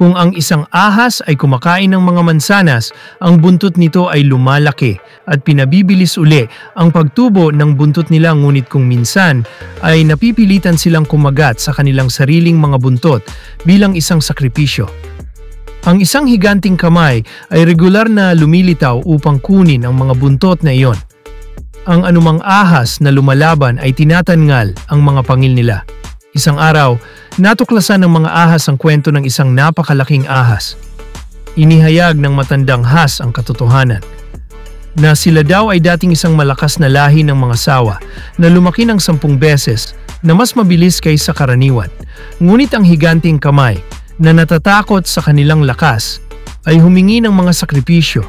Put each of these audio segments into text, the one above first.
Kung ang isang ahas ay kumakain ng mga mansanas, ang buntot nito ay lumalaki at pinabibilis uli ang pagtubo ng buntot nila, ngunit kung minsan ay napipilitan silang kumagat sa kanilang sariling mga buntot bilang isang sakripisyo. Ang isang higanting kamay ay regular na lumilitaw upang kunin ang mga buntot na iyon. Ang anumang ahas na lumalaban ay tinatangal ang mga pangil nila. Isang araw, natuklasan ng mga ahas ang kwento ng isang napakalaking ahas. Inihayag ng matandang has ang katotohanan, na sila daw ay dating isang malakas na lahi ng mga sawa na lumaki ng 10 beses na mas mabilis kaysa karaniwan. Ngunit ang higanting kamay na natatakot sa kanilang lakas ay humingi ng mga sakripisyo.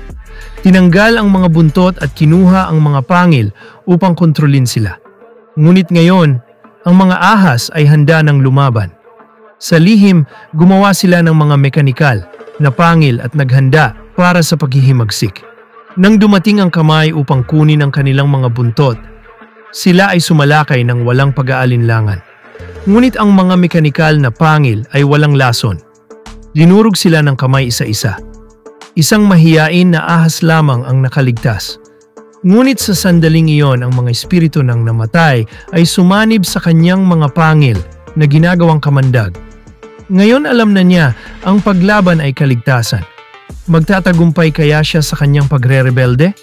Tinanggal ang mga buntot at kinuha ang mga pangil upang kontrolin sila. Ngunit ngayon, ang mga ahas ay handa ng lumaban. Sa lihim, gumawa sila ng mga mekanikal na pangil at naghanda para sa paghihimagsik. Nang dumating ang kamay upang kunin ang kanilang mga buntot, sila ay sumalakay ng walang pag-aalinlangan. Ngunit ang mga mekanikal na pangil ay walang lason. Dinurog sila ng kamay isa-isa. Isang mahiyain na ahas lamang ang nakaligtas. Ngunit sa sandaling iyon, ang mga espiritu ng namatay ay sumanib sa kanyang mga pangil na ginagawang kamandag. Ngayon alam na niya ang paglaban ay kaligtasan. Magtatagumpay kaya siya sa kanyang pagre-rebelde?